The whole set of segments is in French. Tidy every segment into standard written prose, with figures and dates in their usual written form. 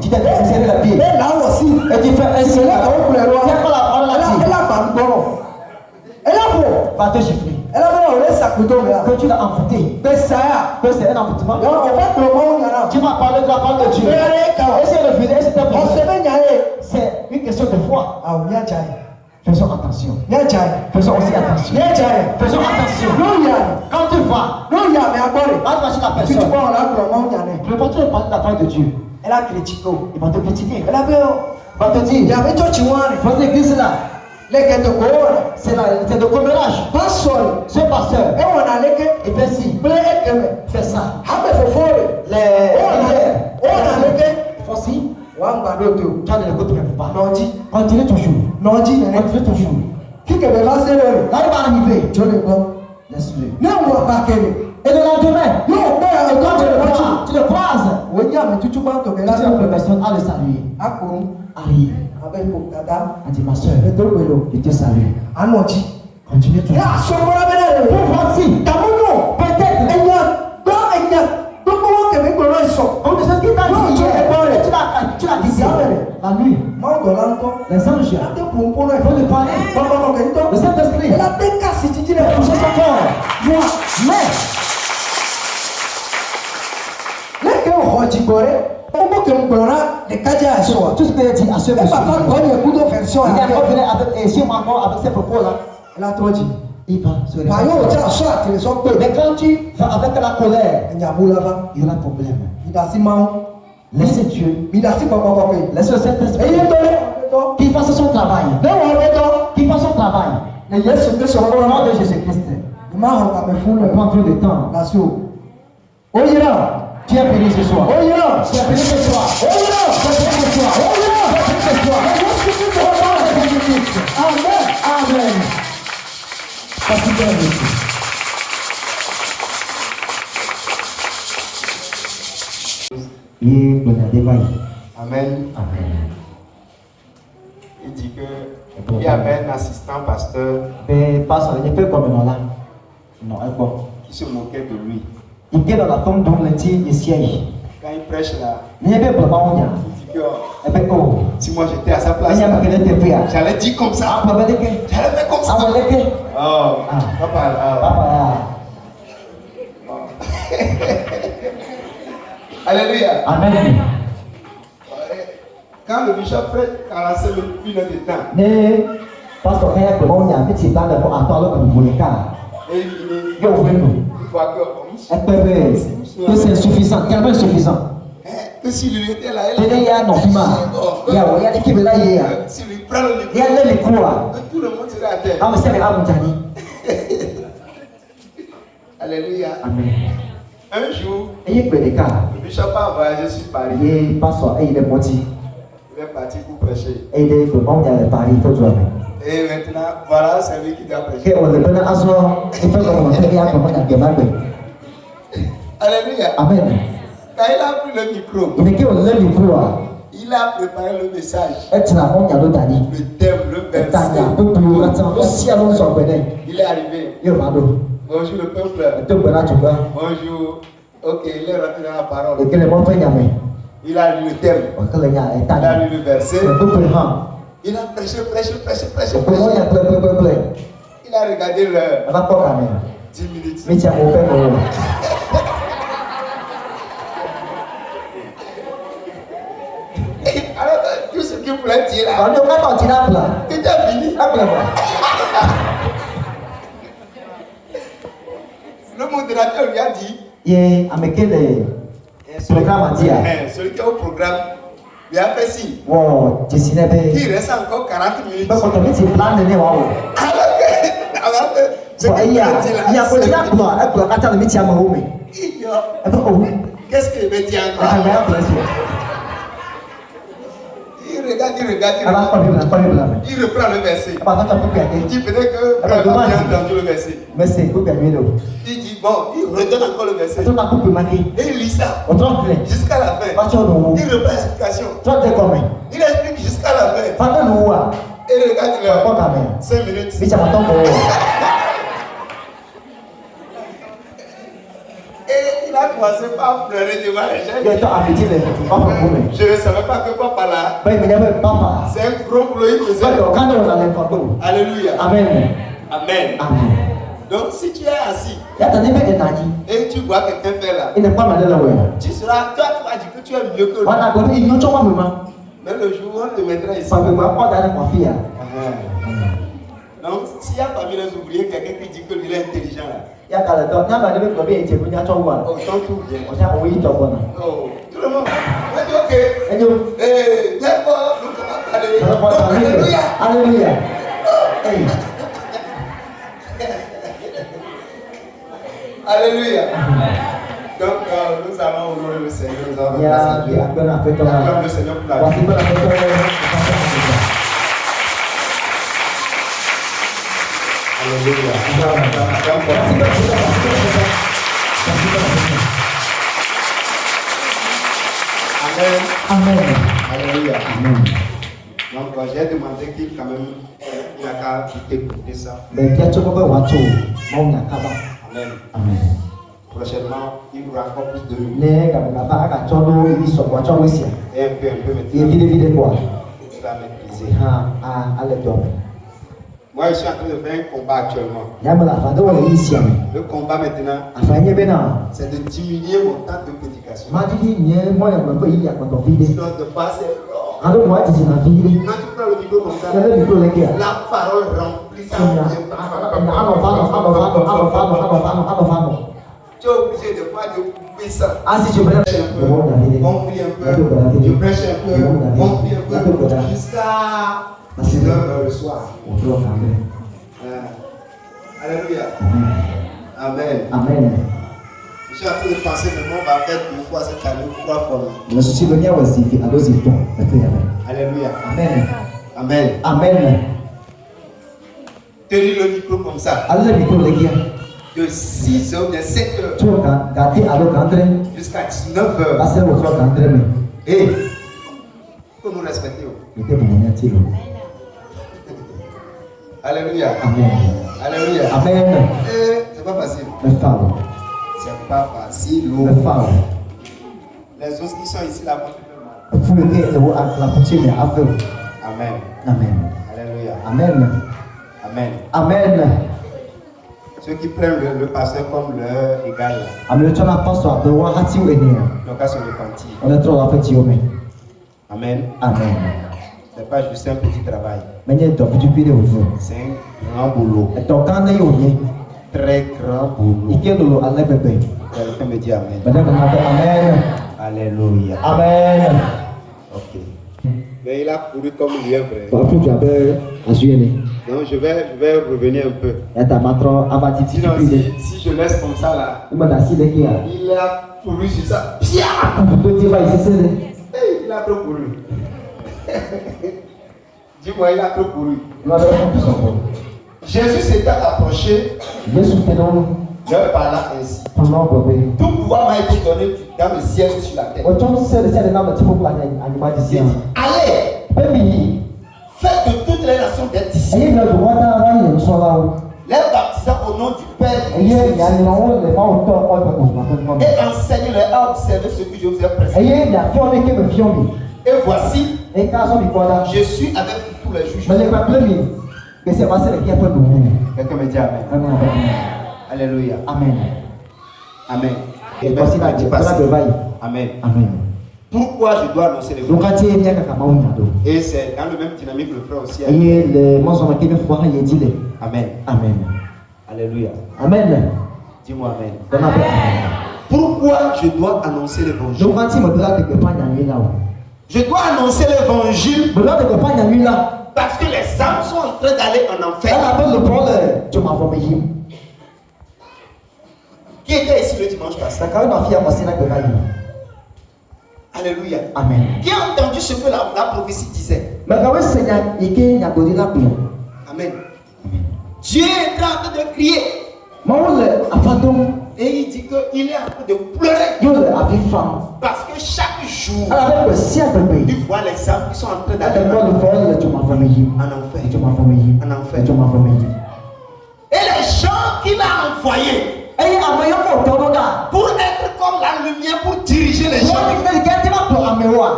Tu t'es serré la pied. Et là aussi. Et tu fais un signe. Elle a beau. Va te gifler. Elle a beau sa couteau là. Que tu l'as envoûté. Que ça. Que c'est un envoûtement. Tu m'as parlé de la parole de Dieu. Et c'est refusé. Et c'est un problème. C'est une question de foi. Faisons attention. Faisons aussi attention. Faisons attention. Quand tu vas, quand tu vas chez la personne, tu ne peux pas te parler de la parole de Dieu. Elle a critiqué. Il va te critiquer. Elle a Il va te dire, il y avait tout votre église là, c'est de commérage. pas seul. Ce pasteur, Et on a les il fait ci, fait ça. Les font ci. Tu as ne l'écoutes même pas. Continue toujours. Continue toujours. Là, il va arriver. Laisse-le. Et le lendemain, quand tu le croises, la personne a le saluer. Arrive. A dit ma soeur, je te salue. Continue toujours. Pour voici, peut-être. On ne sait ce qu'il t'a dit hier. Tu l'as dit la nuit. Les anges vont lui parler. Le Saint-Esprit il a touché son cœur. Mais tout ce que j'ai dit à ce monsieur, il est revenu avec si encore avec ces propos-là. Il va se réveiller. Mais quand tu vas avec la colère, il y aura problème. Laissez Dieu. Laissez le Saint-Esprit. Qu'il fasse son travail. Qu'il fasse son travail. Au nom de Jésus-Christ. Prends trop de temps. Tu es béni ce soir. Tu es béni ce soir. Tu es béni ce soir. Tu es béni ce soir. Amen. Amen. Il dit que il y avait un assistant pasteur qui se moquait de lui. Quand il prêche là, il dit que si moi j'étais à sa place, j'allais dire comme ça. J'allais faire comme ça. Oh, papa. Alléluia. Amen. Quand le bishop fait 45 minutes de temps, et il finit, il voit que c'est insuffisant, tellement insuffisant. que s'il lui était là, S'il lui prend le micro, tout le monde serait à terre. Alléluia. Amen. Un jour, le bishop a voyagé sur Paris. Il est parti pour prêcher. Et maintenant, voilà, c'est lui qui doit prêcher. Alléluia. Amen. Quand il a pris le micro, il a préparé le message, le thème, le verset. Il est arrivé. Bonjour le peuple. Bonjour. Ok, il est rentré dans la parole. Il a lu le thème. Il a lu le verset. Il a prêché. Il a regardé l'heure. 10 minutes. Alors, tout ce qu'il voulait dire là, c'était fini. Le modérateur lui a dit, celui qui est au programme, lui a fait signe. Il reste encore 40 minutes. Alors que ce qu'il voulait dire là, qu'est-ce qu'il veut dire encore? Il regarde. Il reprend le verset. Il dit peut-être que frère a bien entendu le verset. Il dit bon, il redonne encore le verset. Et il lit ça jusqu'à la fin. Il reprend l'explication. Il explique jusqu'à la fin. Et il regarde l'heure. 5 minutes. Et il a commencé par pleurer devant les gens. Je ne savais pas que papa là, c'est un gros boulot, il faisait. Alléluia. Amen. Amen. Amen. Donc si tu es assis et tu vois quelqu'un faire là, tu seras, toi tu vas dire que tu es mieux que lui. Mais le jour où on te mettra ici. Donc s'il y a parmi les ouvriers quelqu'un qui dit que lui est intelligent là, oh, tant tout vient. Oh, tout le monde. Ok. D'accord, nous allons parler. Alléluia. Alléluia. Alléluia. Donc nous allons honorer le Seigneur. Nous allons acclamer le Seigneur pour la vie. Alléluia. Amen. Amen. Alléluia. Amen. Donc j'ai demandé qu'il quand même il a qu'à écouter ça. Mais Amen. Amen. Prochainement, il y aura encore plus de lui. Et un peu maintenant. Il va maîtriser. Moi, je suis en train de faire un combat actuellement. Le combat maintenant, c'est de diminuer mon temps de prédication. Sinon, de passer. Quand tu prends le micro comme ça, la parole remplit ça. Tu es obligé de fois de couper ça. On prie un peu, je prêche un peu, on prie un peu, jusqu'à 19h le soir. Alléluia. Amen. Amen. Je suis en train de penser que on va faire 2 fois cette année, 3 fois. Alléluia. Amen. Amen. Amen. Tenez le micro comme ça. De 6h, de 7h jusqu'à 19h. Et faut nous respecter. Alléluia. Amen. Alléluia. Amen. C'est pas facile. C'est pas facile. Les autres qui sont ici là vont te faire mal. Amen. Amen. Alléluia. Amen. Amen. Amen. Ceux qui prennent le pasteur comme leur égal, donc à se repentir. Amen. Amen. C'est pas juste un petit travail. C'est un grand boulot. Très grand boulot. Quelqu'un me dit Amen. Amen. Alléluia. Amen. Ok. Mais il a couru comme lièvre. Donc je vais revenir un peu. Sinon, si je laisse comme ça là, il a couru sur ça. Il a trop couru. Dis-moi, il a trop couru. Jésus s'était approché. Leur parla ainsi. Tout pouvoir m'a été donné dans le ciel et sur la terre. Allez, faites de toutes les nations des disciples. Les baptisants au nom du Père et enseignez-leur à observer ce que je vous ai prescrit. Et voici, je suis avec vous tous les jours. Quelqu'un me dit Amen. Alléluia. Amen. Amen. Amen. Amen. Pourquoi je dois annoncer l'évangile? Et c'est dans le même dynamique le frère aussi. Amen. Amen. Alléluia. Amen. Dis-moi Amen. Pourquoi je dois annoncer l'évangile? Je dois annoncer l'évangile parce que les âmes sont en train d'aller en enfer. Qui était ici le dimanche passé? Alléluia. Amen. Qui a entendu ce que la prophétie disait? Amen. Dieu est en train de crier. Et il dit qu'il est en train de pleurer. Parce que chaque jour, il voit les âmes qui sont en train d'aller en enfer. Et les gens qu'il a envoyés, pour être comme la lumière, pour diriger les gens,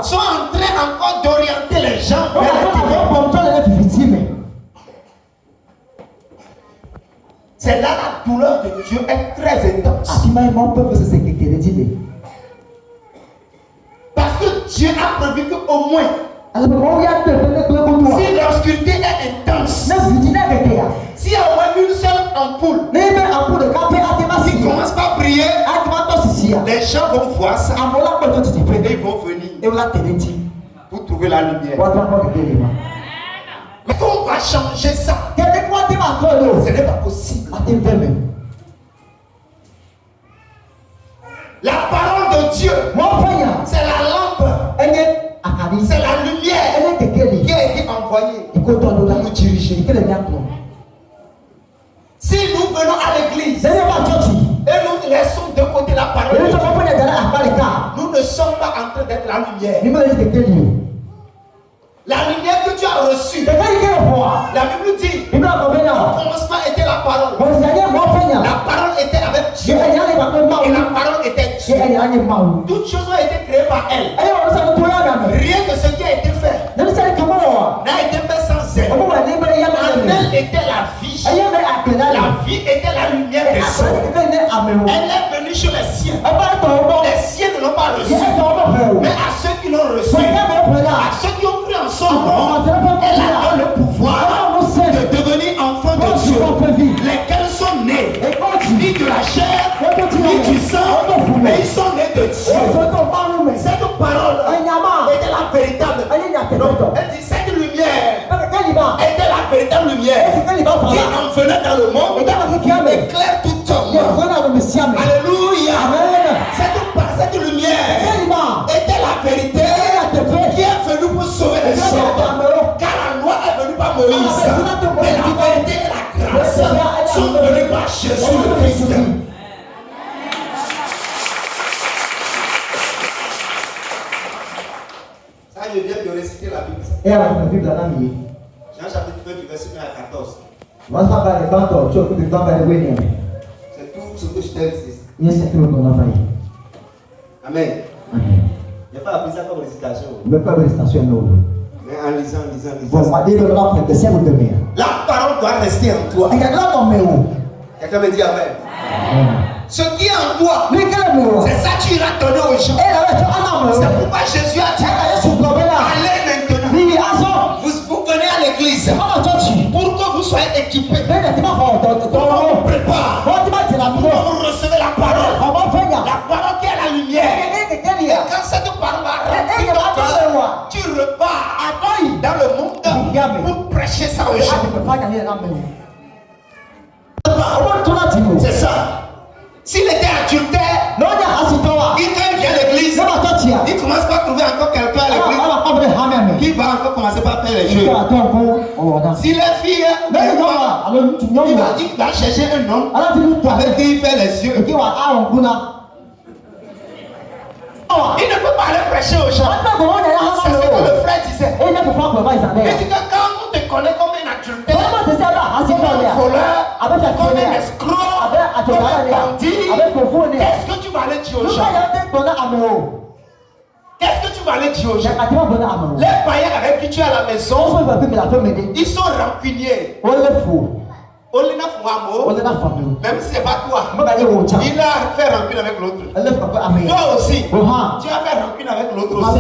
sont en train encore d'orienter les gens vers la ténèbres. C'est là la douleur de Dieu est très intense. Parce que Dieu a prévu qu'au moins, si l'obscurité est intense, s'il y a au moins une seule ampoule qui commence par briller, les gens vont voir ça et ils vont venir pour trouver la lumière. Mais comment on va changer ça? Ce n'est pas possible. La parole de Dieu, c'est la lampe, c'est la lumière qui a été envoyée pour nous diriger. Si nous venons à l'église et nous laissons de côté la parole de Dieu, nous ne sommes pas en train d'être la lumière. La lumière que tu as reçue, la Bible dit, au commencement était la parole. La parole était avec Dieu. Et la parole était Dieu. Toutes choses ont été créées par elle. Rien de ce qui a été fait n'a été fait sans elle. En elle était la vie. La vie était la lumière des hommes. Elle est venue chez les siens. Les siens ne l'ont pas reçue. Mais à ceux qui l'ont reçue, à ceux qui ont cru en son nom, elle a donné le pouvoir de devenir enfants de Dieu, lesquels sont nés ni de la chair ni du sang, mais ils sont nés de Dieu. Cette parole était la véritable. Elle dit cette lumière était la véritable lumière qui en venait dans le monde éclaire tout homme. Alléluia. Cette lumière était la vérité qui est venue pour sauver les gens. Car la loi est venue par Moïse, mais la vérité et la grâce sont venues par Jésus le Christ. Ça, je viens de réciter la Bible. Jean chapitre 2 du verset 1 à 14. C'est tout ce que je t'ai dit. Amen. Il n'y a pas appris ça comme récitation. Mais en lisant. La parole doit rester en toi. Quelqu'un me dit Amen. Ce qui est en toi, c'est ça que tu iras donner aux gens. C'est pourquoi Jésus a dit allez maintenant. Vous venez à l'église pour que vous soyez équipés. Pour qu'on vous prépare. Pour que vous recevez la parole. La parole qui est la lumière. Et quand cette parole va remplir ton cœur, tu repars dans le monde pour prêcher ça aux gens. C'est ça. S'il était adultère, quand il vient à l'église, il commence pas à trouver encore quelqu'un à l'église qui va encore commencer par faire les jeux. S'il est fille, il va chercher un homme avec qui il fait les yeux. Il ne peut pas aller prêcher aux gens. C'est ce que le frère disait. Il dit que quand on te connaît comme un adultère, comme un voleur, comme un escroc, comme un bandit, qu'est-ce que tu vas aller dire aux gens? Qu'est-ce que tu vas aller dire aux gens? Les païens avec qui tu es à la maison, ils sont rancuniers. Même si ce n'est pas toi, il a fait rancune avec l'autre. Toi aussi, tu as fait rancune avec l'autre aussi.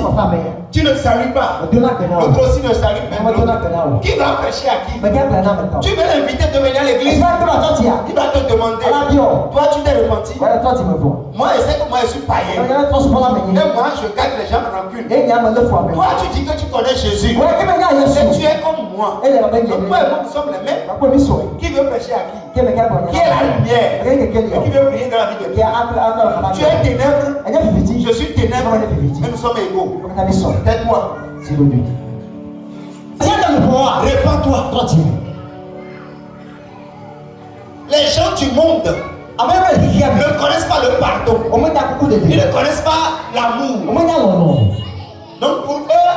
Tu ne salues pas. L'autre aussi ne salue même l'autre. Qui va prêcher à qui? Tu veux l'inviter de venir à l'église? Il va te demander. Toi, tu t'es repenti. Moi, je sais que moi, je suis païen. Et moi, je garde les gens de rancune. Toi, tu dis que tu connais Jésus. Et tu es comme moi. Donc, toi et moi, nous sommes les mêmes. Qui veut prêcher à qui? Qui est la lumière? Et qui veut briller dans la vie de Dieu? Tu es ténèbres, je suis ténèbres, mais nous sommes égaux. Tais-toi. Répands-toi. Les gens du monde ne connaissent pas le pardon. Ils ne connaissent pas l'amour. Donc pour eux,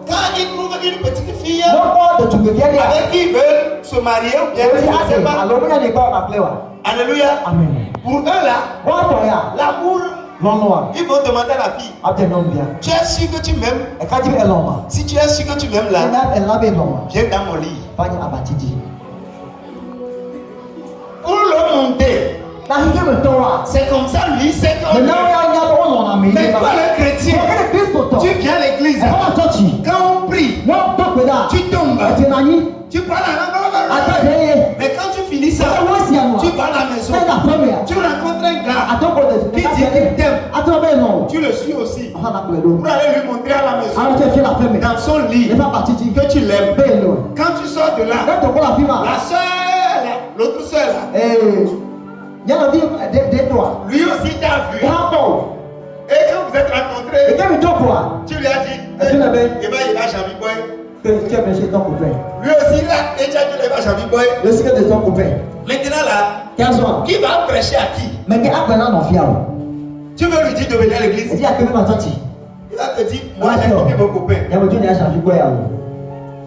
quand ils trouvent une petite fille avec qui ils veulent se marier ou bien, je ne sais pas, Alléluia. Amen. Pour eux là, l'amour, ils vont demander à la fille. Tu es sûr que tu m'aimes? Si tu es sûr que tu m'aimes là, viens dans mon lit. Pour le monter. C'est comme ça, lui, c'est comme lui. Mais toi, le chrétien, tu viens à l'église. Quand on prie, tu tombes. Tu prends la langue. Mais quand tu finis ça, tu vas à la maison. Tu rencontres un gars qui dit qu'il t'aime. Tu le suis aussi. Pour aller lui montrer à la maison, dans son lit, que tu l'aimes. Quand tu sors de là, la soeur, l'autre soeur là, lui aussi t'a vu. Et quand vous êtes rencontrés, tu lui as dit, il va jamais boire. Lui aussi là, et tu as dit, il va jamais boire. Maintenant là, qui va prêcher à qui? Tu veux lui dire de venir à l'église? Il va te dire, moi j'ai écouté mon copain.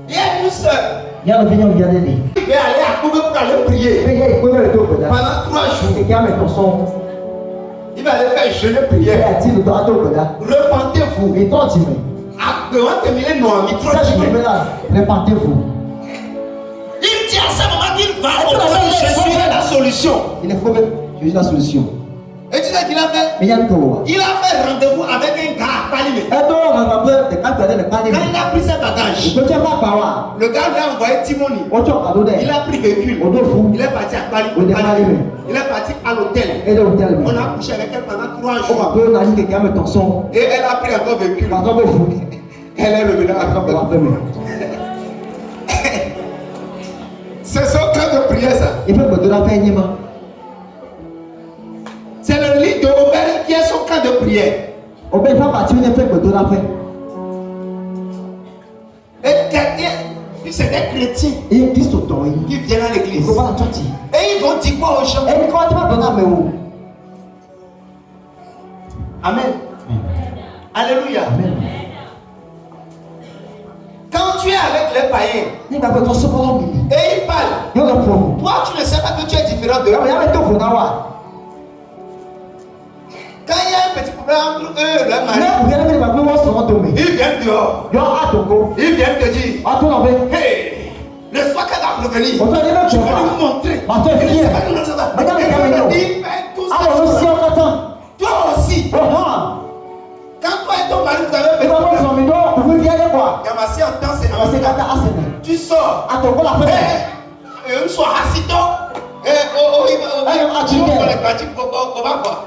Il y a une soeur. Il va aller à Koubé pour aller prier. Pendant 3 jours. Il va aller faire jeûner prière. Repentez-vous. Devant terminer Noami, Répentez-vous. il dit à ce moment qu'il va entrer, je suis la solution. Je suis la solution. Et tu sais qu'il a fait? Il a fait rendez-vous avec un gars à Palimé. Quand il a pris ses bagages, le gars lui a envoyé Timoni. Il a pris véhicule. Il est parti à Palimé. Il est parti à l'hôtel. On a couché avec elle pendant 3 jours. Et elle a pris encore véhicule. Elle est revenue à la c'est son cas de prière ça. C'est le lit de Obed qui est son cas de prière. Et quelqu'un, c'est des chrétiens qui viennent à l'église. Et ils vont dire quoi aux gens? Amen. Alléluia. Amen. Quand tu es avec les païens et ils parlent, toi tu ne sais pas que tu es différent de eux. Quand il y a un petit problème entre eux et leur mari, ils viennent dehors. Ils viennent te dire, hey, le soir qu'elle va revenir, tu vas lui montrer. Il fait tout ça. Toi aussi. Quand toi et ton mari vous avez besoin, Yamassi entend c'est tu sors. Un soir assis-toi. On va voir.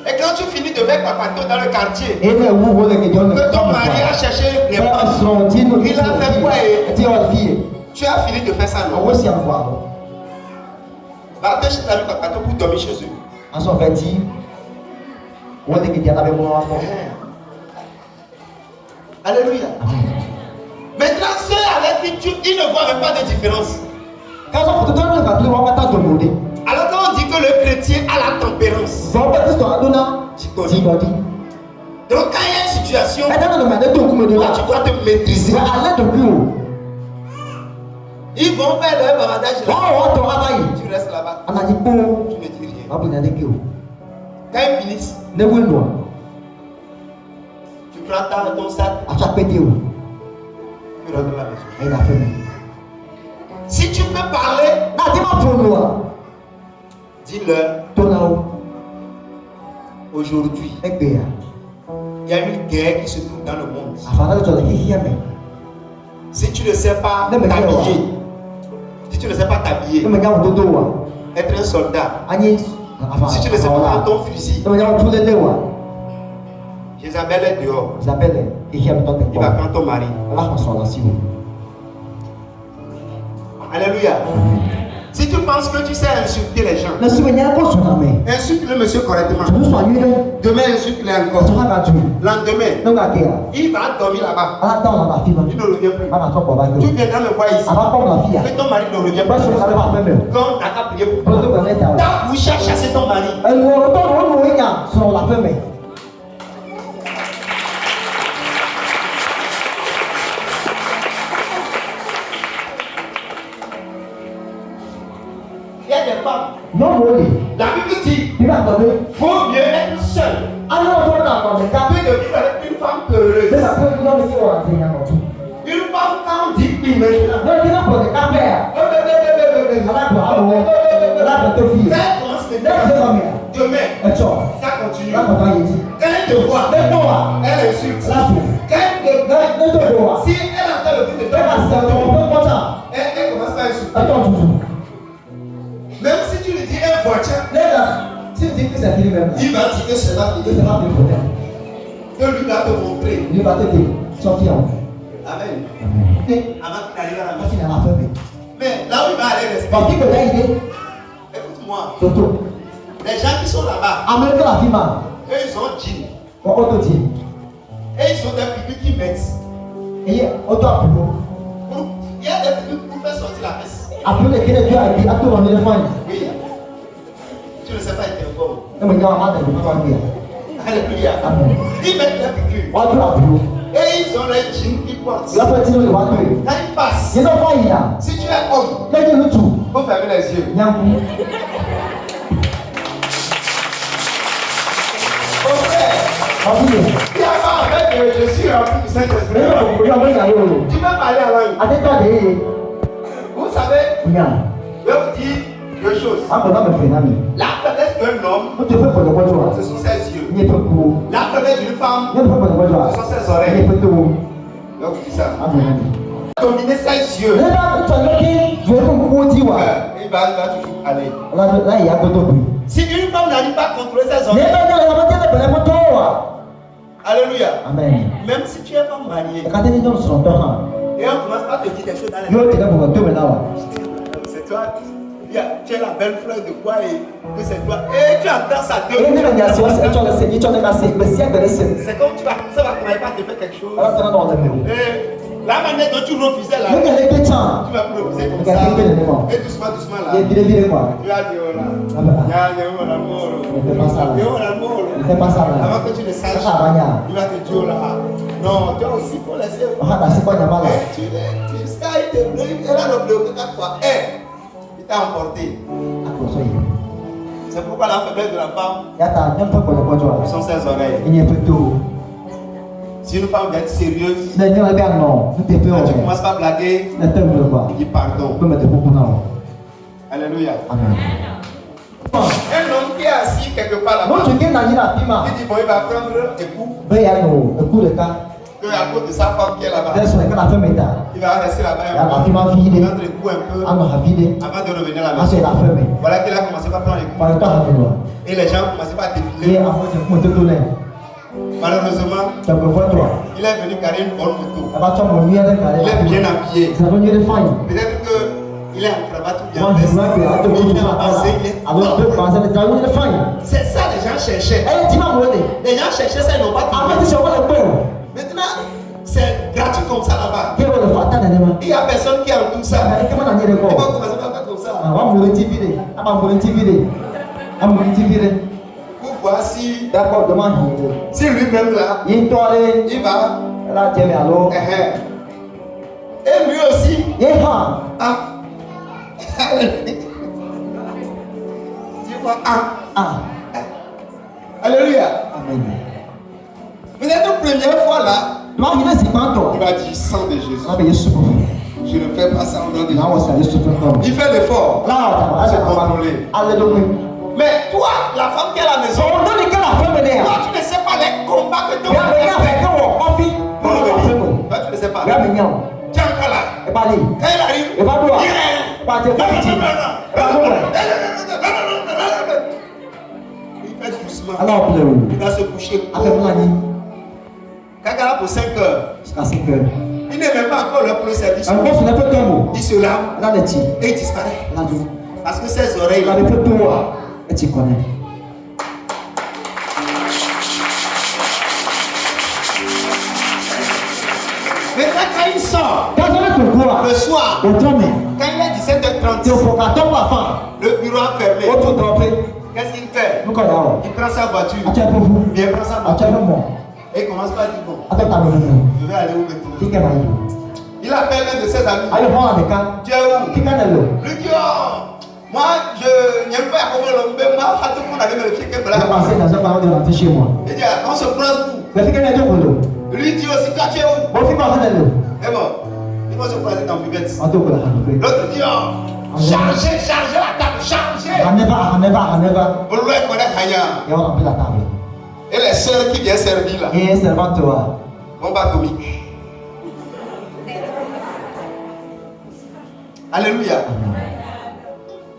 Et quand tu finis de faire papato dans le quartier, que ton mari a cherché les femmes, il a fait quoi? Tu as fini de faire ça, non? Va te chez ta papato pour dormir chez eux. Alléluia. Maintenant, ceux avec qui ils ne voient même pas de différence. Alors quand on dit que le chrétien a la tempérance, donc quand il y a une situation, toi, tu dois te maîtriser. Ils vont faire leur bavardage là. Tu restes là-bas. Tu ne dis rien. Quand ils finissent, tu prends ton sac. Tu rentres à la maison. Si tu peux parler, dis-leur. Aujourd'hui, il y a une guerre qui se trouve dans le monde. Si tu ne sais pas t'habiller, être un soldat, si tu ne sais pas prendre ton fusil, Jézabel est dehors. Il va prendre ton mari. Alléluia. Si tu penses que tu sais insulter les gens, insulte le monsieur correctement. Demain, insulte-le encore. Lendemain, il va dormir là-bas. Il ne revient plus. Tu viendras me voir ici. Et ton mari ne revient pas. Quand tu as prié pour toi, ta bouche a chassé ton mari. Alors, on a dans le cas. Que de vivre avec une femme peureuse. C'est ça que nous avons dit au Seigneur. Une femme quand on dit oui maintenant. Non, il n'y a pas de caméra. Demain, ça continue. Quand elle te voit, elle insulte. Quand elle te voit, si elle entend le bruit de toi, elle commence à insulter. Même si tu lui dis un voiture, il va dire que c'est là que lui va te montrer. Amen. Avant qu'il arrive à la maison. Mais là où il va aller rester, écoute-moi, les gens qui sont là-bas, eux ils ont jean. Et ils ont des piqûres qui mettent. Il y a des piqûres pour faire sortir la fesse. Oui. Tu ne sais pas être encore. Alléluia. Ils mettent des piqûres. Et ils ont les jeans qu'ils portent. Quand ils passent, si tu es homme, faut fermer les yeux. Mon frère, il y a pas avec je suis rempli du Saint-Esprit. Tu peux parler à langue. Vous savez, je vais vous dire deux choses. La faiblesse d'un homme, ce sont ses yeux. La faiblesse d'une femme, ce sont ses oreilles. Je vais vous dire ça. Dominer ses yeux. Il va toujours aller. Si une femme n'arrive pas à contrôler ses oreilles, alléluia. Amen. Même si tu es femme mariée, et on commence pas à te dire des choses dans les c'est toi, tu es la belle fleur de quoi et que c'est toi. Et tu entends ça deux. C'est comme ça va commencer par te faire quelque chose. Et la manière dont tu refusais là, tu vas plus refuser comme ça. Et doucement là. Tu vas dire oh là, avant que tu ne saches, il va te dire oh là. Non, toi aussi il faut laisser. Elle a le bloqué à quoi? Il t'a emporté. C'est pourquoi la faiblesse de la femme sont ses oreilles. Si une femme est sérieuse, quand tu commences par blaguer, dis pardon. Alléluia. Un homme qui est assis quelque part là-bas, il dit bon, il va prendre époux. Que à cause de sa femme qui est là-bas, il va rester là-bas prendre époux un peu avant de revenir à la maison. Voilà qu'il a commencé par prendre époux. Et les gens commençaient par défiler. Malheureusement, il est venu carrer une bonne photo. Il est bien habillé. Peut-être qu'il est en cravate ou bien veste. Il est en passé. C'est ça les gens cherchaient. Les gens cherchaient ça, ils n'ont pas trouvé. Maintenant, c'est gratuit comme ça là-bas. Il n'y a personne qui a tout ça. Il va commencer par faire comme ça. Pour voir si lui-même là, il va. Et lui aussi. Dis-moi alléluia. Peut-être la première fois là, il va dire sang de Jésus. Je ne fais pas ça au nom de Jésus. Il fait l'effort. C'est contrôlé. Mais toi, la femme qui est à la maison, toi tu ne sais pas les combats que tu vas faire. Toi tu ne sais pas. Tu es encore là. Quand il arrive, il fait doucement. Il va se coucher. Quand il a pour 5 heures, il n'est même pas encore là pour le service. Il se lave et il disparaît. Parce que ses oreilles là, mais quand il sort, le soir, quand il est 17h30, le bureau a fermé. Qu'est-ce qu'il fait? Il prend sa voiture. Il prend sa voiture. Et il commence par dire bon, je vais aller où maintenant? Il appelle un de ses amis. Tu es où? Lui dit oh, Moi, je n'aime pas comment l'homme, mais moi, tout le monde a vérifié que Je pensais dans un parent de rentrer chez moi. il dit, on se croise où? Mais fais qu'elle est où? Lui dit aussi, toi tu es où? Bon, fais pas ça là. Et bon, il va se croiser dans Bubette. En tout cas, L'autre dit, oh, chargez la table, chargez. on ne va. Vous le connaissez rien. Et on remplit la table. Et les sœurs qui viennent servir là, Et servant toi. on va tomber. Alléluia.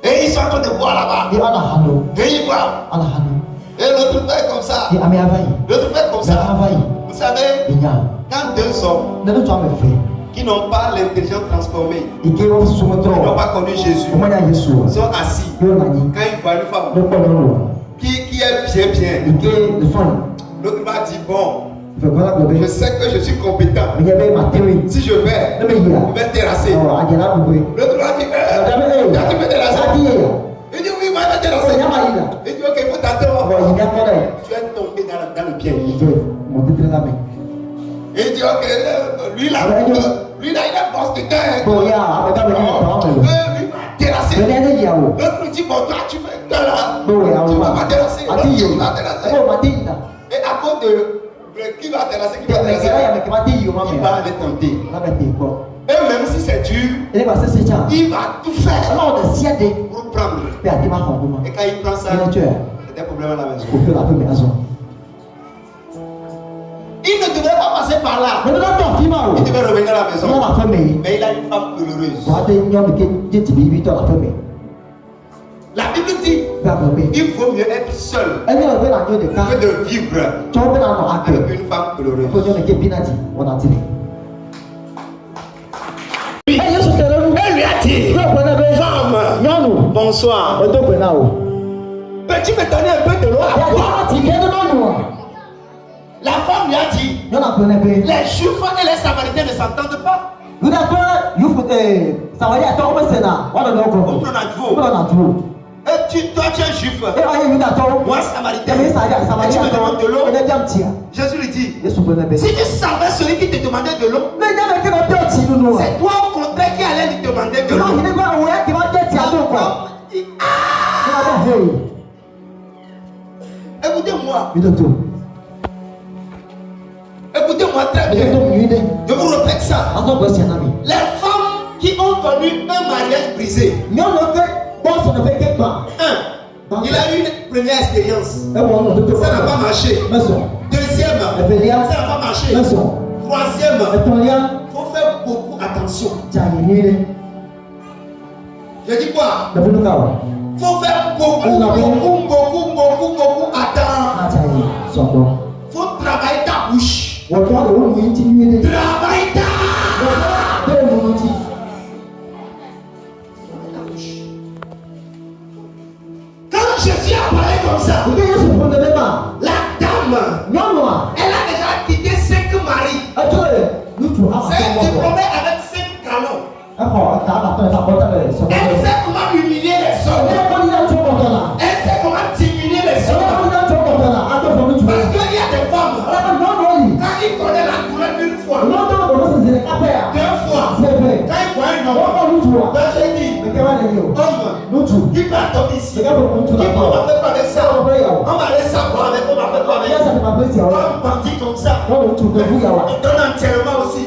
Et ils sont en train de boire là-bas. Et on a hano. Et ils boivent. On a hano. Et l'autre fait comme ça. Et Amé Avaï. L'autre fait comme Mais ça. Avaï. Vous savez, Il y a. quand deux hommes Ne nous toi me fait. qui n'ont pas l'intelligence transformée, Et qui est sous mon qui n'ont tronc. pas connu Jésus, Comment il y a Jésus? sont assis. Il y a Mani. Quand ils voient une femme Le bon qui est bien, Et qui est le fond. l'autre va dire, bon, Il faut qu'on a je sais que je suis compétent. Mais il y avait ma théorie. Si je vais, Le meilleur. je vais terrasser. Oh, à Diana Boubé. L'autre va dire, tu peux terrasser. Il dit, oui, moi je vais terrasser. Il dit, ok, il faut t'attendre. Tu es tombé dans le piège. Il dit, ok, lui là, il est boss de terre. Lui va terrasser. L'autre dit, bon, toi, tu veux que là, tu vas pas terrasser. L'autre, tu vas terrasser. Et à cause de qui va terrasser, il va aller tenter. Et même si c'est dur, il va tout faire pour prendre. Et quand il prend ça, c'est un problème à la maison. Il ne devrait pas passer par là. Il devait revenir à la maison. Mais il a une femme douloureuse. La Bible dit il vaut mieux être seul que de vivre avec une femme douloureuse. Elle lui a dit, femme, bonsoir. Peux-tu me donner un peu de l'eau à boire? La femme lui a dit, les Juifs et les Samaritains ne s'entendent pas. Et toi tu es juif, moi samaritain, et tu me demandes de l'eau. Jésus lui dit, si tu savais celui qui te demandait de l'eau, c'est toi au contraire qui allais lui demander de l'eau. Écoutez-moi. Écoutez-moi très bien. Je vous répète ça. Les femmes qui ont connu un mariage brisé. Il a eu une première expérience. Ça n'a pas marché. Deuxième, ça n'a pas marché. Troisième, il faut faire beaucoup attention. Je dis quoi? Il faut faire beaucoup attention. Il faut travailler ta bouche. Travaille ta bouche. Quand Jésus a parlé comme ça, la dame, elle a déjà quitté 5 maris. C'est diplômée avec 5 canons. Elle sait comment humilier les hommes. Elle sait comment diminuer les hommes. Parce qu'il y a des femmes, quand ils connaissent la douleur une fois, 2 fois, quand ils voient un homme, Dieu dit, homme, qui va tomber ici, qui va faire quoi avec ça? On va aller savoir avec, on va faire quoi avec. On partit comme ça. On donne entièrement aussi.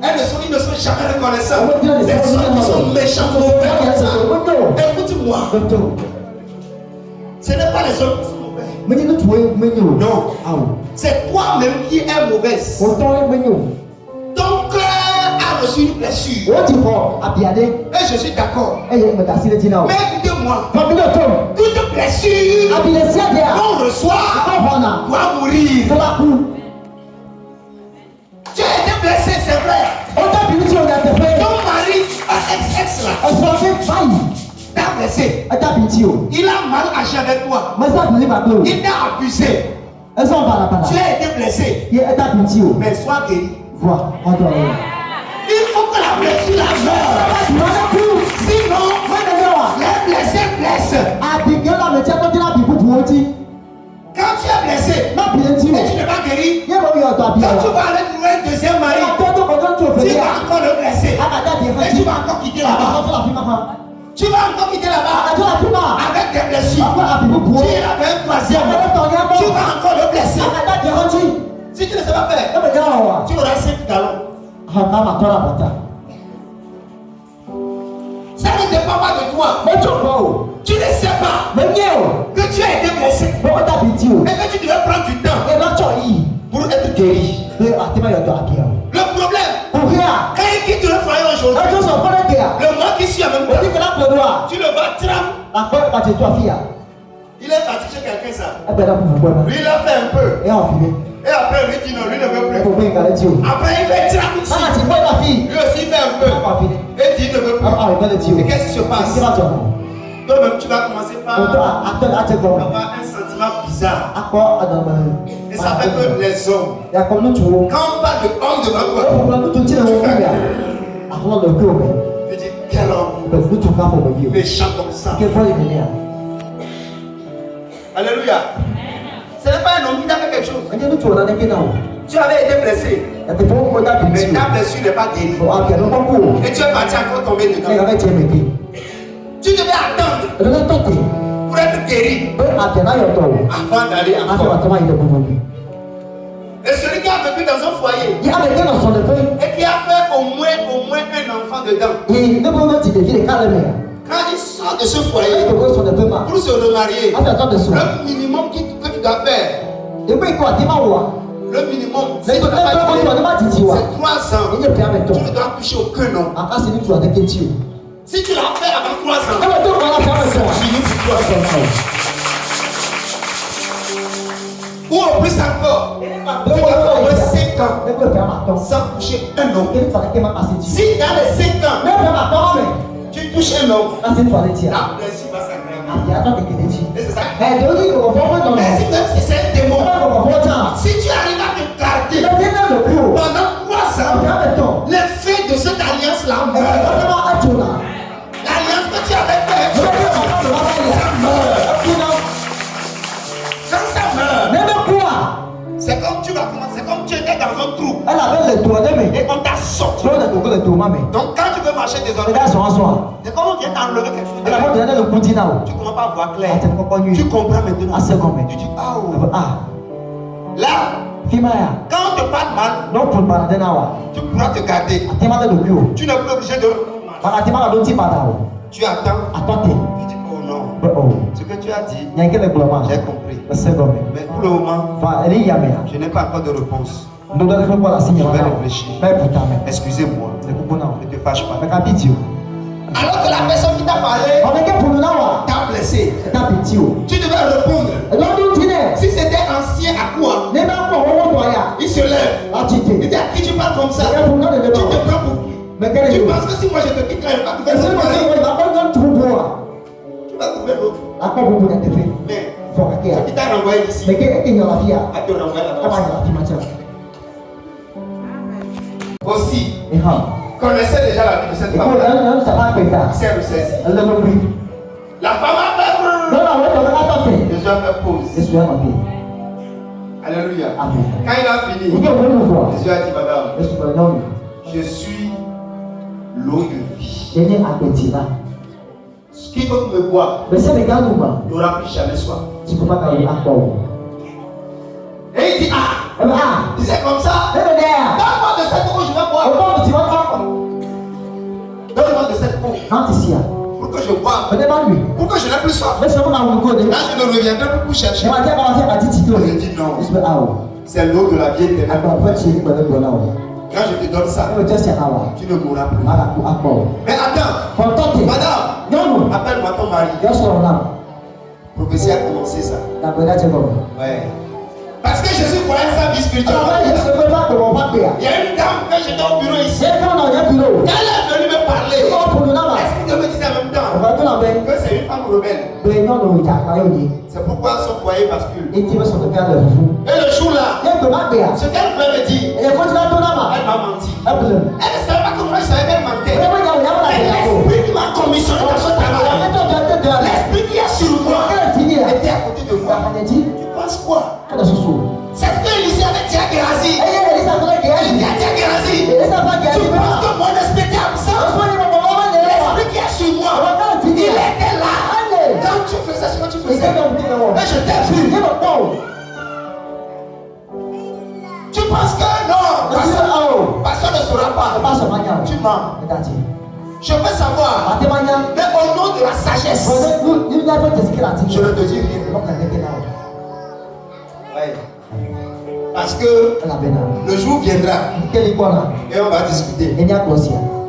Ils ne sont jamais reconnaissants. Les hommes qui sont méchants, mauvais comme ça. Écoute-moi. Ce n'est pas les hommes qui sont mauvais. Non. C'est toi-même qui es mauvaise. Ton cœur a reçu une blessure. Et je suis d'accord. Mais écoutez-moi. Toute blessure qu'on reçoit doit mourir. Tu as été blessé, c'est vrai. Ton mari, ex là, t'a blessé. Il a mal agi avec toi. Il t'a abusé. Tu as été blessé. Mais sois guéri. Il faut que la blessure la meure. Sinon, les blessés blessent. Quand tu es blessé et tu n'es pas guéri, quand tu vas aller trouver un deuxième mari, tu vas encore le blesser. Et tu vas encore quitter là-bas. Tu vas encore quitter là-bas avec des blessures. Tu iras faire un troisième. Tu vas encore le blesser. Si tu ne sais pas faire, tu auras 5 galons. Ça ne dépend pas de toi. Tu ne sais pas que tu as été blessé et que tu devais prendre du temps pour être guéri. Le problème, quand il quitte le foyer aujourd'hui, le mois qui suit en même temps, tu le vois tram. Il est parti chez quelqu'un ça. Lui il a fait un peu. Et après lui dit non, lui ne veut plus. Après il fait tram ici. Lui aussi il fait un peu. Et dit il ne veut plus. Et qu'est-ce qui se passe? Toi-même tu vas commencer par avoir un sentiment bizarre. Et ça fait que les hommes, quand on parle de homme devant toi, tu dis quel homme méchant comme ça. Alléluia. Ce n'est pas un homme qui t'a fait quelque chose. Tu avais été blessé, mais ta blessure n'est pas guérie. Et tu es parti encore tomber dedans. Tu devais attendre pour être guéri avant d'aller encore. Et celui qui a vécu dans un foyer et qui a fait au moins un enfant dedans, quand il sort de ce foyer pour se remarier, le minimum que tu dois faire, le minimum, c'est 3 ans. Tu ne dois toucher aucun homme. Si tu l'as fait avant 3 ans, c'est fini pour toi. Ou en plus encore, tu dois faire au moins 5 ans sans toucher un homme. Si dans les 5 ans, tu touches un homme, la blessure va s'aggraver. Et c'est ça. Mais si même si c'est un démon, si tu arrives à te garder pendant 3 ans, l'effet de cette alliance-là meurt. L'alliance que tu avais faite, ça meurt. Quand ça meurt, c'est comme tu vas commencer, c'est comme tu étais dans un trou et on t'a sorti. Donc quand tu veux marcher désormais, c'est comme on vient t'enlever quelque chose. Tu commences pas à voir clair. Tu comprends maintenant. Tu dis ah. Là, quand on te parle mal, tu pourras te garder. Tu n'es plus obligé de. Tu attends. Tu dis oh non. Ce que tu as dit, j'ai compris. Mais pour le moment, je n'ai pas encore de réponse. Je vais réfléchir. Excusez-moi. Ne te fâche pas. Alors que la personne qui t'a parlé t'a blessé, tu devais répondre. Si c'était ancien à quoi, il se lève. Il dit à qui tu parles comme ça, tu te prends pour qui? Tu penses que si moi je te quitte là, je vais pas trouver l'autre. Tu vas trouver l'autre. Mais ce qui t'a renvoyé ici, à te renvoyer là-bas. Aussi, connaissez déjà la vie de cette femme. C'est le 16. La femme a fait. Jésus a fait pause. Alléluia. Quand il a fini, Jésus a dit madame, je suis l'eau de vie. Quiconque me boit, il n'aura plus jamais soif. Et il dit c'est comme ça. Donne-moi de cette eau, je vais boire. Donne-moi de cette eau. Pour que je boive. Pour que je n'ai plus soif. Là, je ne reviendrai plus pour chercher. Je dis non. C'est l'eau de la vie éternelle. Quand je te donne ça, tu ne mourras plus. Mais attends, madame, appelle-moi ton mari. Prophétie a commencé ça. Ouais. Parce que Jésus voyait sa vie spirituelle. Il y a une dame quand j'étais au bureau ici. Quand elle est venue me parler, est-ce que me disait en même temps que c'est une femme rebelle? C'est pourquoi son foyer bascule. Et le jour-là, ce qu'elle voulait me dire, elle m'a menti. Elle ne savait pas comment je savais qu'elle mentait. Mais l'esprit qui m'a commissionné dans ce travail, l'esprit qui est sur moi, était à côté de moi. Tu penses quoi? C'est ce que Élisée avait dit à Géhazi. Il dit à Géhazi, tu penses que mon esprit est absent? L'esprit qui est sur moi, il Et je t'ai vu. Tu penses que non, personne ne saura pas. Tu mens. Je veux savoir, mais au nom de la sagesse, je ne te dis rien. Ouais. Parce que le jour viendra et on va discuter.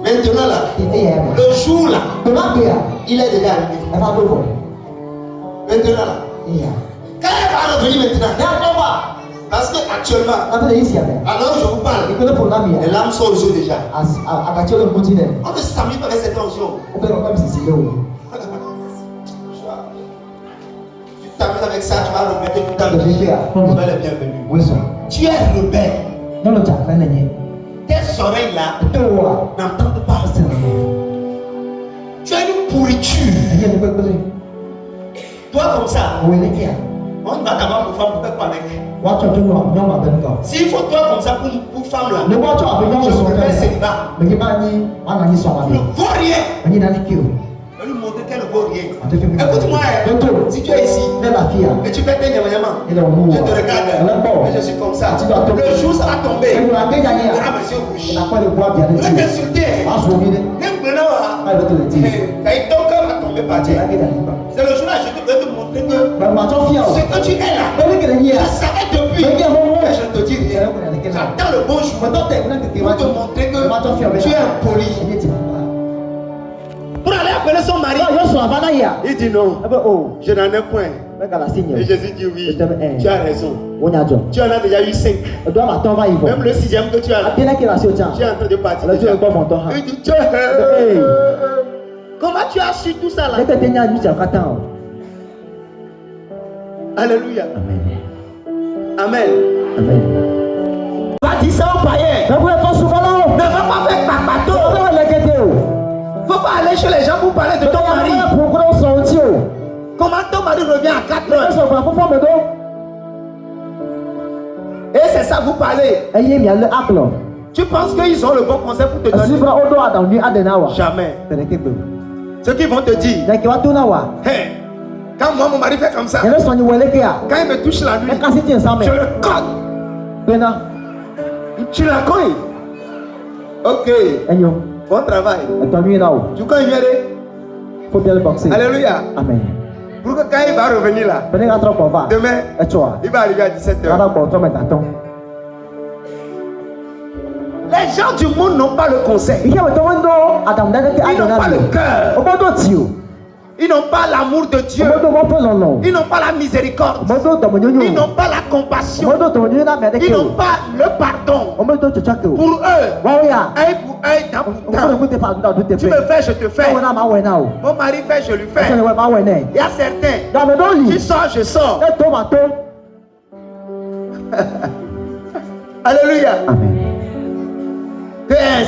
Maintenant là, le jour là, il est déjà arrivé. Maintenant là, quand elle va revenir maintenant, parce que actuellement, alors je vous parle, les larmes sont aux yeux déjà. On ne s'amuse pas avec cette tension. Tu t'amuses avec ça, tu vas regretter tout à l'heure. Tu es le bienvenu. Tu es rebelle. Tes oreilles là n'entendent pas. Tu as une pourriture. Toi comme ça, on va t'avoir pour femme pour faire quoi avec? S'il faut toi comme ça pour femme là, je préfère célibat. Elle ne vaut rien. Je vais lui montrer qu'elle ne vaut rien. Écoute-moi, si tu es ici et tu fais tes nyama, je te regarde et je suis comme ça. Le jour ça va tomber. Ah monsieur Bouche. Je vais t'insulter. Même maintenant, ton cœur va tomber par terre. C'est le jour là je vais te montrer que ce que tu es là, je savais depuis. Mais je ne te dis rien. J'attends le bon jour pour te montrer que tu es impoli. Pour aller appeler son mari, il dit non, je n'en ai point. Et Jésus dit oui, tu as raison. Tu en as déjà eu 5. Même le 6e que tu as là, tu es en train de partir. Il dit comment tu as su tout ça là? Alléluia. Amen. Va dire ça au païen. Ne va pas faire papato. Faut pas aller chez les gens pour parler de ton mari. Comment ton mari revient à 4 heures? Et c'est ça vous parlez. Tu penses qu'ils ont le bon conseil pour te donner? Jamais. Ce qu'ils vont te dire, hey, quand moi mon mari fait comme ça, quand il me touche la nuit, je le cogne. Tu la cognes. Ok. Bon travail. Tu connais bien. Faut bien le boxer. Alléluia. Amen. Pour que quand il va revenir là, demain, il va arriver à 17h. Les gens du monde n'ont pas le conseil. Ils n'ont pas le cœur. Ils n'ont pas l'amour de Dieu. Ils n'ont pas la miséricorde. Ils n'ont pas la compassion. Ils n'ont pas le pardon. Pour eux, œil pour œil, dent pour dent. Tu me fais, je te fais. Mon mari fait, je lui fais. Il y a certains, tu sors, je sors. Alléluia. Amen.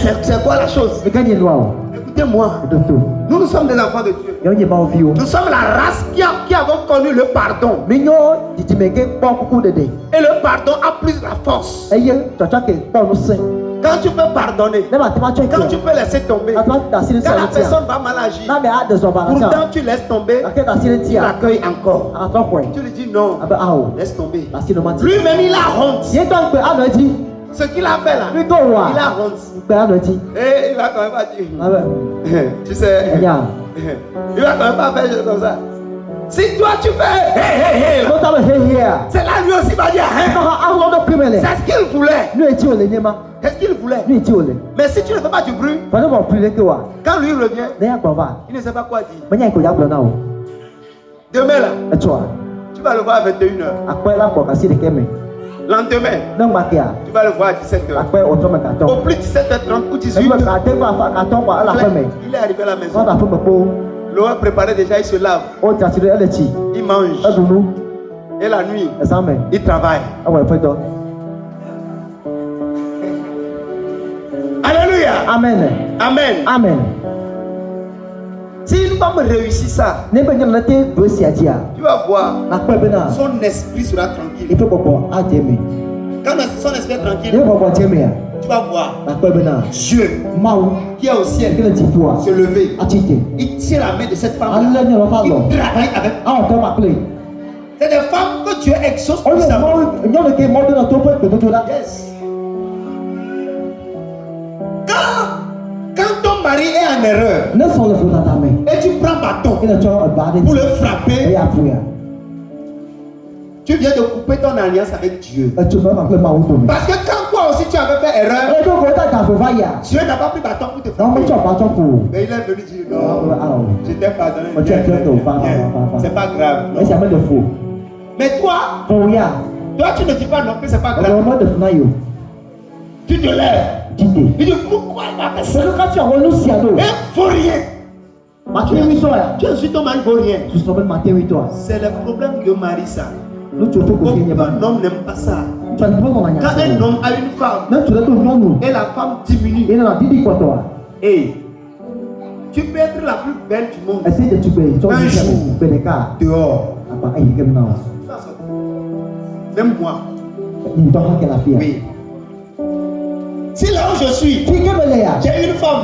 C'est quoi la chose? Écoutez-moi. Nous sommes des enfants de Dieu. Nous sommes la race qui avons connu le pardon. Et le pardon a plus la force. Quand tu peux pardonner, quand tu peux laisser tomber, quand la personne va mal agir, pourtant tu laisses tomber, tu l'accueilles encore. Tu lui dis non, laisse tomber. Lui-même il a honte. Ce qu'il a fait là, il a honte. Et il va quand même pas dire. Tu sais, il va quand même pas faire comme ça. Si toi tu fais c'est là lui aussi va dire c'est ce qu'il voulait. C'est ce qu'il voulait. Mais si tu ne fais pas du bruit, quand lui revient, il ne sait pas quoi dire. Demain là, tu vas le voir à 21h. Lendemain, tu vas le voir à 17h. Au plus 17h30 ou 18h. Il est arrivé à la maison. L'eau est préparée déjà, il se lave. Il mange. Et la nuit, il travaille. Alléluia. Amen. Amen. Amen. Si une femme réussit ça, tu vas voir, son esprit sera tranquille. Quand son esprit est tranquille, tu vas voir Dieu qui est au ciel se lever. Il tient la main de cette femme. Il travaille avec. C'est des femmes que Dieu exauce puissamment. Yes. Quand ton mari est en erreur et tu prends bâton pour le frapper, tu viens de couper ton alliance avec Dieu. Parce que quand toi aussi tu avais fait erreur, Dieu n'a pas pris bâton pour te frapper. Mais il est venu dire non, je t'ai pardonné. C'est pas grave. Mais toi, tu ne dis pas non, que c'est pas grave. Tu te lèves. Tu dis pourquoi il m'a fait ça? Il faut rien. Tu insultes ton mari, il faut rien. C'est le problème de mari, ça. Un homme n'aime pas ça. Quand un homme a une femme et la femme diminue, hey, tu peux être la plus belle du monde. Un jour, dehors. Même moi. Oui. Si là où je suis, j'ai une femme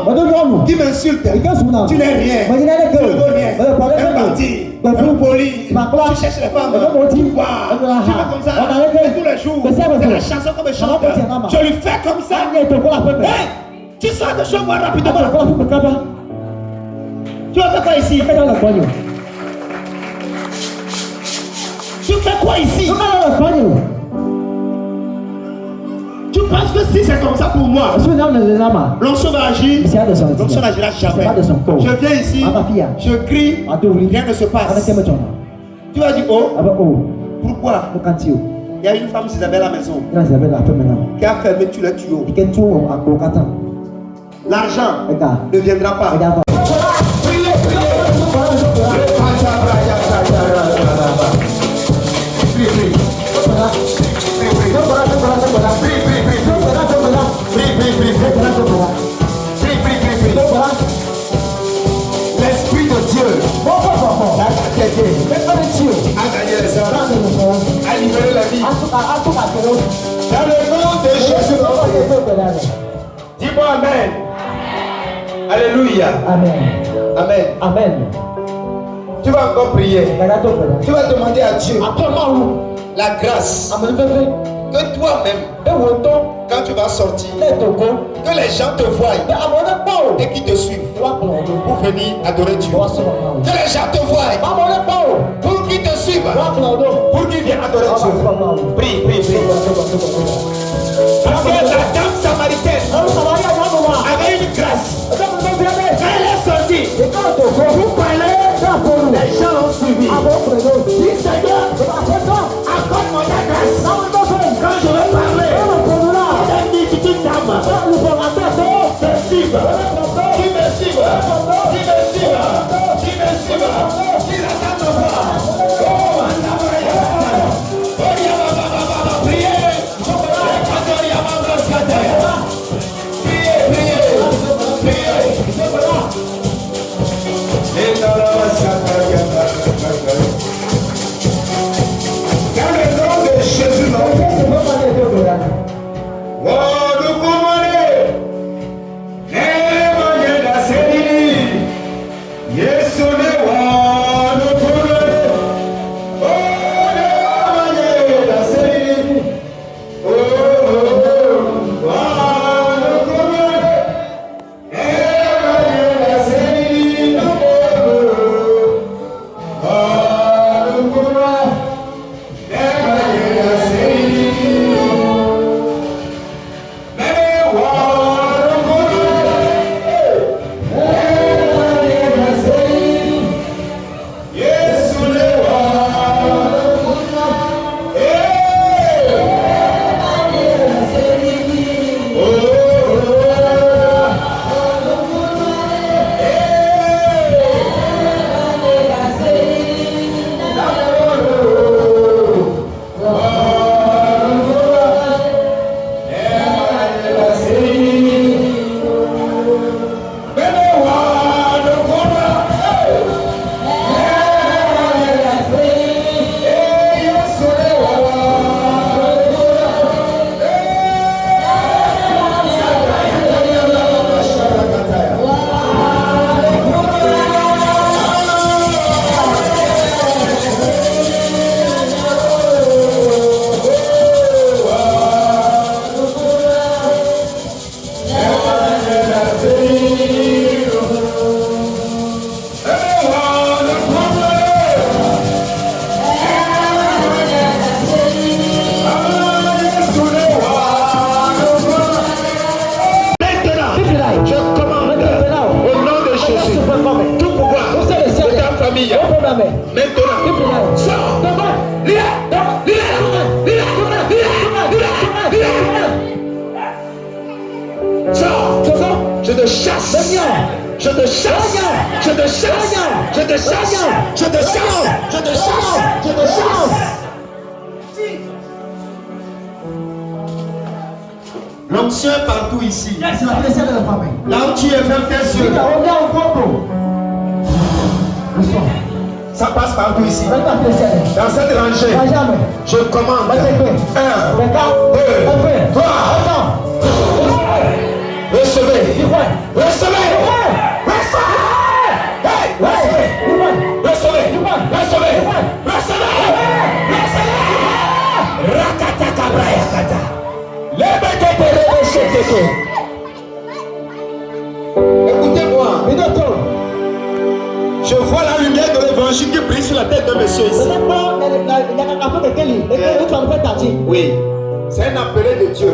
qui m'insulte, tu n'es rien, tu ne veux rien, même parti, même poli, tu cherches les femmes, tu vois, tu fais comme ça, et tous les jours, c'est la chanson qu'on me chante, je lui fais comme ça, hey, tu sors de chez moi rapidement, tu vas faire quoi ici? Tu fais quoi ici? Tu penses que si c'est comme ça pour moi, l'onction va agir, l'onction n'agira jamais. Je viens ici, je crie, rien ne se passe. Tu vas dire oh, pourquoi? Il y a une femme Isabelle à la maison qui a fermé tous les tuyaux. L'argent ne viendra pas. L'Esprit de Dieu a gagné les âmes, a libéré la vie. Dans le nom de Jésus. Dis-moi Amen. Alléluia. Amen. Tu vas encore prier. Tu vas demander à Dieu la grâce que toi-même, quand tu vas sortir, que les gens te voient et qu'ils te suivent pour venir adorer Dieu. Que les gens te voient pour qu'ils te suivent, pour qu'ils viennent adorer Dieu. Prie. Parce que la dame samaritaine avait une grâce. Quand elle est sortie, pour parler, les gens l'ont suivi. Dis Seigneur, accorde-moi ta grâce. Quand je vais parler, il dit que tu t'aimes. Qui n'attend pas. Priez. Maintenant, sors. Sors. Je te chasse. Je te chasse. Je te chasse. Je te chasse. Je te chasse. Je te chasse. Je te chasse. L'onction est partout ici. Là où tu es, ferme tes yeux. Ça passe partout ici. Dans cette rangée, je commande 1, 2, 3. Recevez. Recevez. Recevez. Écoutez-moi. Je vois la lumière de l'évangile qui brille sur la tête de monsieur ici. Oui, c'est un appelé de Dieu.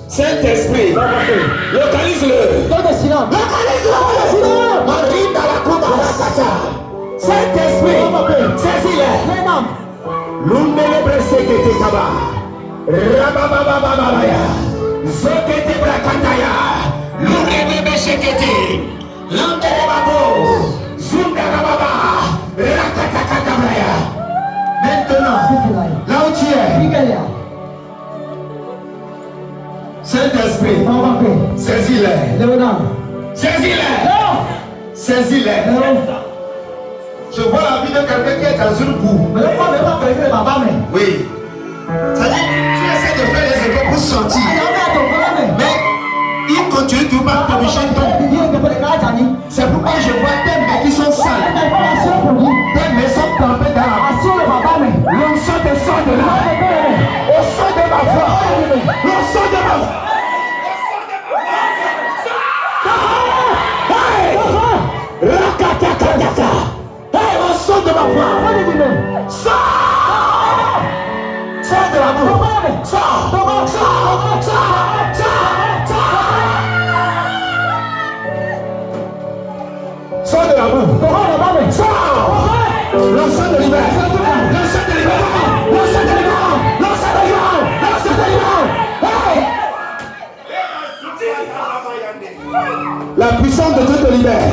Saint-Esprit, localise-le. Saint-Esprit, saisis-le. Maintenant, là où tu es, Saint-Esprit, saisis-les. Saisis-les. Saisis-les. Je vois la vie de quelqu'un qui est dans une boue. Oui. C'est-à-dire, tu essaies de faire les efforts pour sortir. Mais il continue toujours par permission de toi. C'est pourquoi je vois tes mains qui sont sales. Tes mains sont trempées dans la l'onction te sort de là. Au son de ma voix. Le son de ma voix. Rakatakataka. Hey, au son de ma voix. Sors. Sors de la boue. Sors. Sors de la boue. Sors. L'ensemble de l'hiver. L'ensemble de l'hiver. L'ensemble de l'hiver. L'ensemble de l'hiver. L'ensemble de l'hiver. La puissance de Dieu te libère.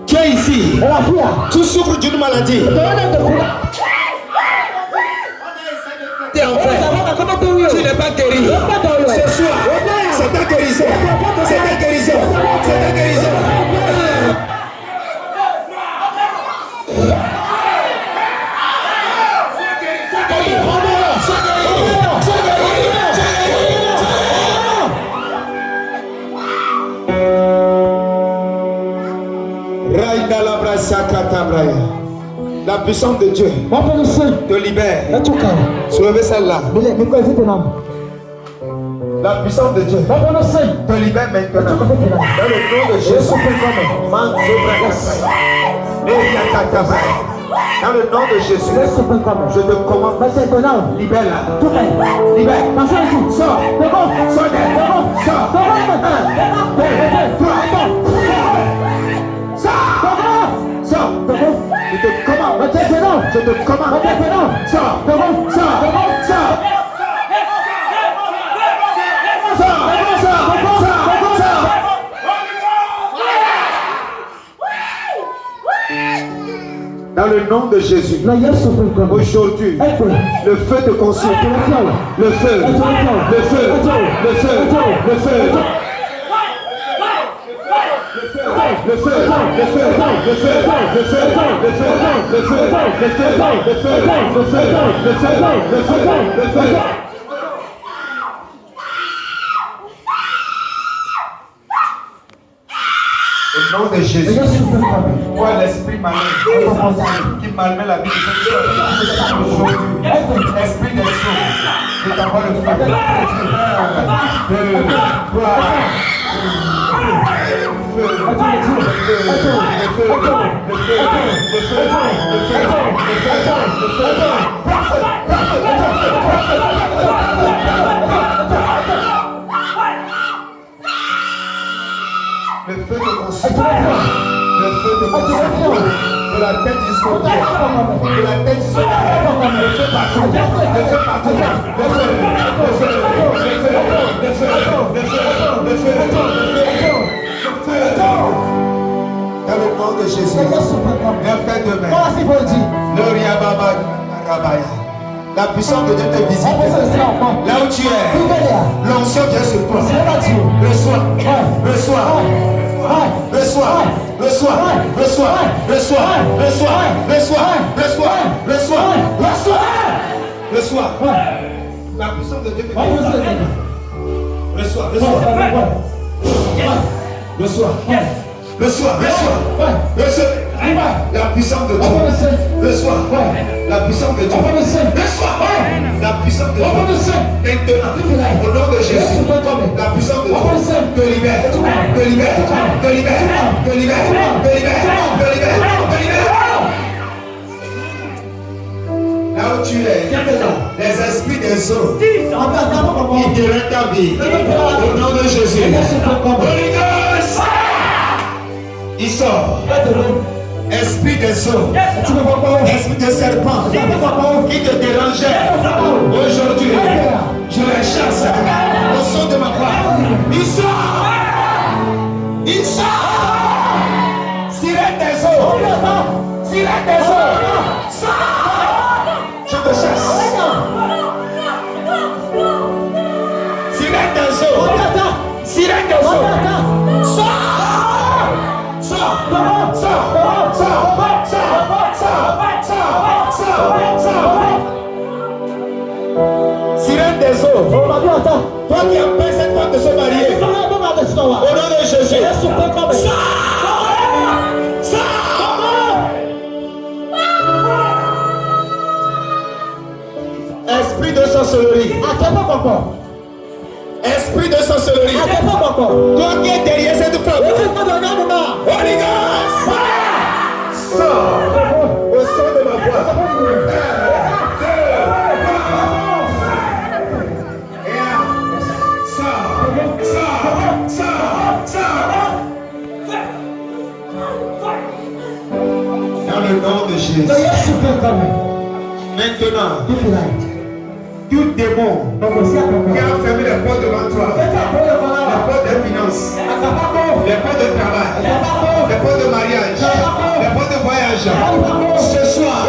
Tu es ici. Tu souffres d'une maladie. Tu es en fait. Tu n'es pas guéri. Ce soir, c'est ta guérison. C'est ta guérison. C'est ta guérison. La puissance de Dieu te libère. Soulevez celle-là. La puissance de Dieu te libère maintenant. Dans le nom de Jésus. Dans le nom de Jésus. Je te commande. Libère-la. Libère. Sors. Sors d'elle. Sors. 1, 2, 3. Sors. Je te commande. Je te commande. Sors. Dans le nom de Jésus, aujourd'hui, le feu te consume. Le feu. Le feu. Le feu. Le feu. Le feu. Le feu, le feu, le feu, le feu, le feu, le feu, le feu, le feu, le feu, le feu, le feu. Au nom de Jésus, vois l'esprit malin qui malmène la vie de cette personne aujourd'hui. Esprit des choses, je t'envoie le feu. 1, 2, 3. Le feu de mon sang. De la tête jusqu'au pied. De la tête jusqu'au pied. Le feu partout. Le feu partout. Le feu. Le feu. Le feu. Le feu. Le feu. Le feu. Dans le nom de Jésus. Lève tes mains. Gloria Baba Rabaya. La puissance de Dieu te visite. Là où tu es, l'onction vient sur toi. Reçois, reçois, reçois, reçois, reçois, reçois, reçois, reçois, reçois, reçois, reçois. La puissance de Dieu te visite. Reçois, reçois, reçois, reçois, reçois. La puissance de Dieu. Reçois. La puissance de Dieu. Reçois. La puissance de Dieu. Maintenant, au nom de Jésus, la puissance de Dieu te libère. Te libère. Te libère. Te libère. Te libère. Te libère. Te libère. Là où tu es, les esprits des eaux qui te rendent ta vie. Au nom de Jésus. Holy Ghost. Il sort. Esprit des eaux, esprit de serpent qui te dérangeait, aujourd'hui, je les chasse au son de ma voix. Il sort! Il sort! Sirène des eaux! Sirène des eaux! Sors! Je te chasse! Sirène des eaux! Sirène des eaux! Sors! Sors! Sirène des eaux, toi qui empêches cette femme de se marier, au nom de Jésus, esprit de sorcellerie, esprit de sorcellerie, toi qui es derrière cette femme, Holy Ghost, sors au son de ma voix. Dans le nom de Jésus. Maintenant, tout démon qui a fermé les portes devant toi, les portes des finances, les portes de travail, les portes de mariage, les portes de voyage, ce soir,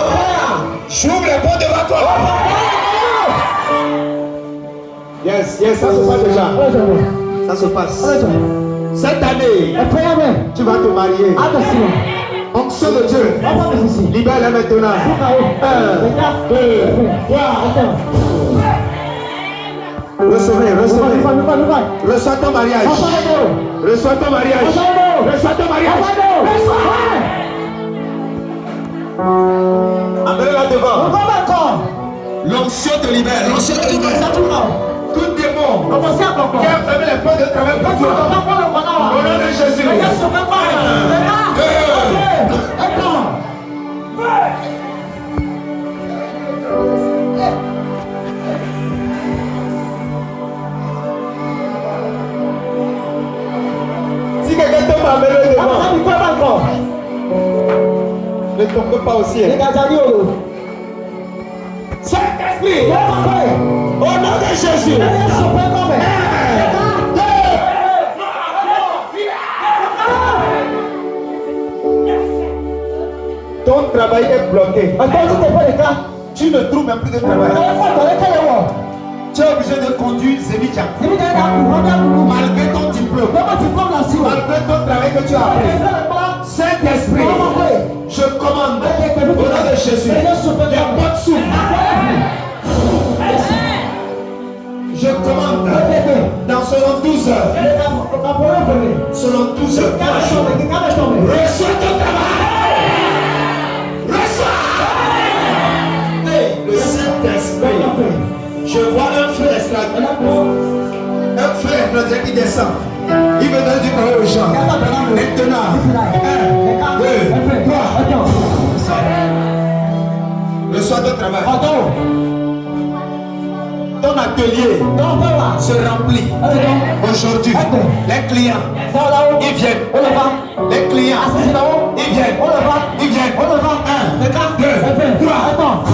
j'ouvre les portes devant toi. Yes, yes, ça se passe déjà. Ça se passe. Cette année, tu vas te marier. Onction de Dieu, libère-les maintenant. 1, 2, 3. Recevez. Reçois ton mariage. Reçois ton mariage. Reçois ton mariage. Amenez-la devant. L'onction te libère. Tout démon qui a fermé les portes de travail pour toi, au nom de Jésus. Si quelqu'un tombe à mêler devant, ne tombe pas aussi. Saint-Esprit, au nom de Jésus. Ton travail est bloqué. Tu ne trouves même plus de travail. Tu es obligé de conduire Zémidia. Malgré ton diplôme, malgré ton travail que tu as appris. Saint-Esprit, je commande au nom de Jésus. Les portes s'ouvrent. Je commande dans selon 12 heures. Selon 12 heures. Reçois ton travail. Reçois. Le Saint-Esprit. Je vois un feu extraordinaire. Un feu extraordinaire qui descend. Il me donne du travail aux gens. Maintenant. 1, 2, 3. Reçois ton travail. Ton atelier se remplit. Aujourd'hui, les clients, ils viennent. Les clients, ils viennent. Ils viennent. 1, 2, 3.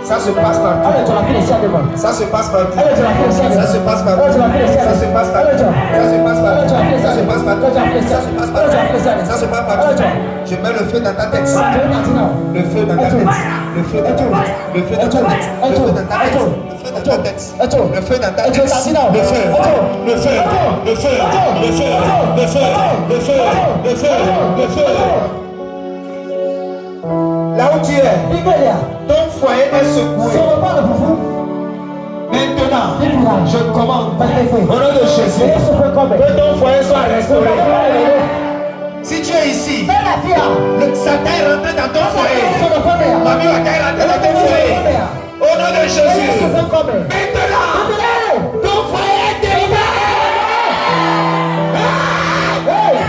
Ça se passe partout. Ça se passe partout. Ça se passe partout. Ça se passe partout. Ça se passe partout. Ça se passe partout. Ça se passe partout. Ça se passe partout. Je mets le feu dans ta tête. Le feu dans ta tête. Le feu dans ta tête. Le feu dans ta tête. Le feu dans ta tête. Le feu dans ta tête. Le feu. Le feu. Le feu. Le feu. Le feu. Le feu. Le feu. Le feu. Le feu. Là où tu es, ton foyer est secoué. Maintenant, je commande au nom de Jésus que ton foyer soit restauré. Si tu es ici, le Satan est rentré dans ton foyer. Mamie Waka est rentré dans ton foyer. Au nom de Jésus. Maintenant, ton foyer est délivré.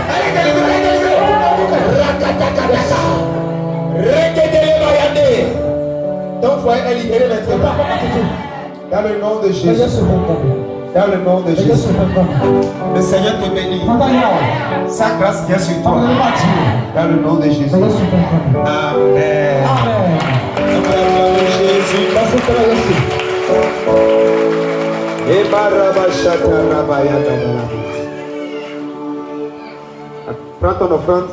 Elle est délivrée, elle est délivrée. Rakatakataka. Ton foyer est libéré maintenant. Dans le nom de Jésus. Dans le nom de Jésus. Le Seigneur te bénit. Sa grâce vient sur toi. Dans le nom de Jésus. Amen. Dans le nom de Jésus. Prends ton offrande.